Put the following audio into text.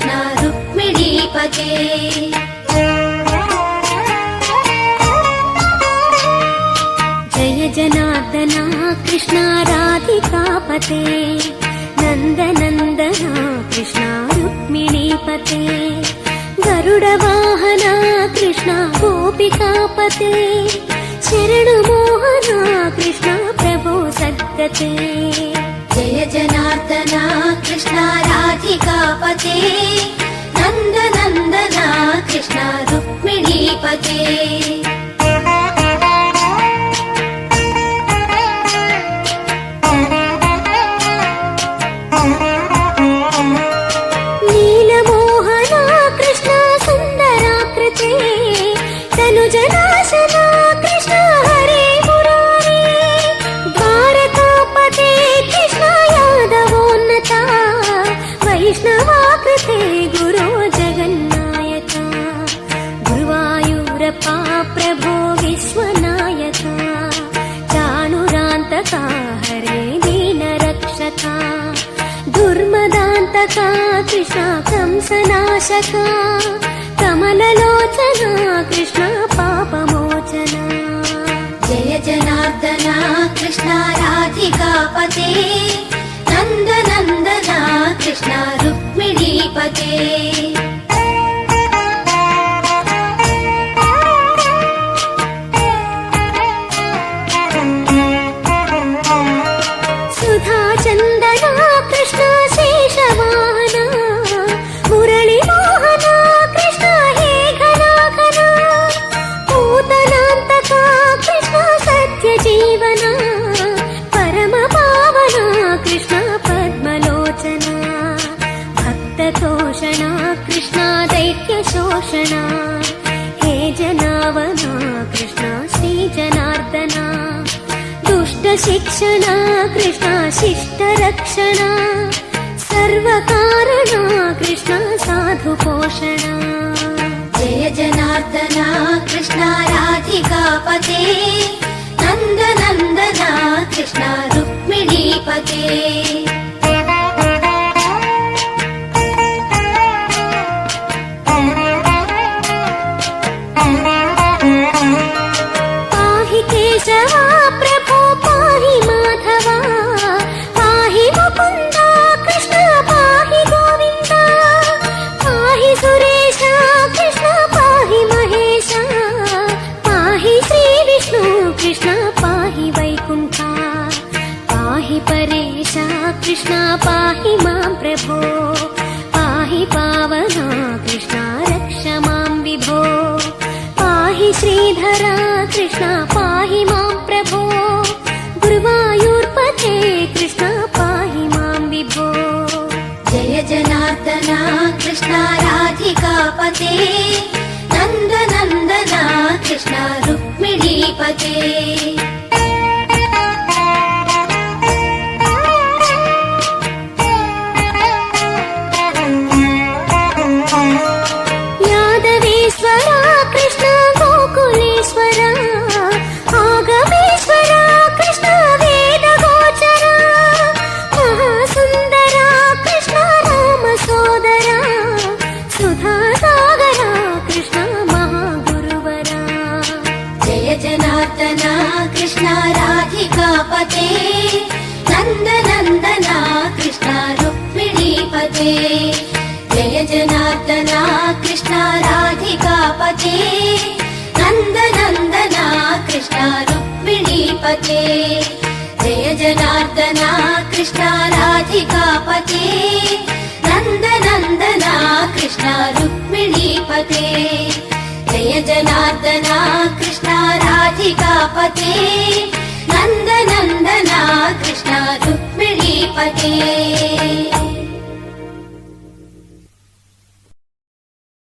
कृष्ण रुक्मिणीपते। जय जनार्दना कृष्ण राधिकापते नन्दनन्दना कृष्ण रुक्मिणीपते। गरुडवाहना कृष्ण गोपिकापते शरणु मोहना कृष्ण प्रभो सद्गते। जय जनार्दना कृष्ण राधिकापते नन्दनन्दना कृष्ण रुक्मिणीपते। नीलमोहना कृष्ण सुन्दराकृते तनुजनाशना कृष्ण हरे मुरारे। द्वारकापते कृष्ण यादवोन्नता वैष्णवाकृते गुरो जगन्नायका। गुरुवायूरप्पा प्रभो विश्वनायका चाणुरान्तका हरे दीनरक्षका। दुर्मदान्तका कृष्ण कंसनाशका कमललोचना कृष्ण पापमोचना। जय जनार्दना कृष्ण राधिकापते नन्दनन्दना कृष्ण रुक्मिणीपते। सुधाचन्दना कृष्ण शेषवाहना मुरळीमोहना कृष्ण हे घनाघना। पूतनान्तका कृष्ण सत्यजीवना परमपावना कृष्ण पद्मलोचना। भक्ततोषणा कृष्ण दैत्यशोषणा हे जनावना कृष्ण श्रीजनार्दना। दुष्टशिक्षणा कृष्ण शिष्टरक्षणा सर्वकारणा कृष्ण साधुपोषणा। जय जनार्दना कृष्ण राधिकापते नन्दनन्दना कृष्ण रुक्मिणीपते। पाहि केशवा प्रभो पाहि माधवा पाहि मुकुन्दा कृष्ण पाहि गोविन्दा। पाहि सुरेशा कृष्ण पाहि महेशा पाहि श्रीविष्णु कृष्ण पाहि वैकुण्ठा। पाहि परेशा कृष्ण पाहि मां प्रभो पाहि पावना कृष्ण रक्ष मां विभो। पाहि श्रीधरा कृष्ण पाहि मां प्रभो गुरुवायूर्पते कृष्ण पाहि मां विभो। जय जनार्दना कृष्ण राधिकापते नन्दनन्दना कृष्ण रुक्मिणीपते। यादवेश्वरा कृष्ण गोकुलेश्वरा आगमेश्वरा कृष्ण वेदगोचरा। महासुन्दरा कृष्ण रामसोदरा सुधासागरा कृष्ण महागुरुवरा। जय जनार्दना कृष्ण राधिकापते नन्दनन्दना कृष्ण रुक्मिणीपते। जय जनार्दना कृष्ण राधिकापते नन्दनन्दना कृष्ण रुक्मिणीपते। जय जनार्दना कृष्ण राधिकापते नन्दनन्दना कृष्ण रुक्मिणीपते। जय जनार्दना कृष्ण राधिकापते नन्दनन्दना कृष्ण रुक्मिणीपते।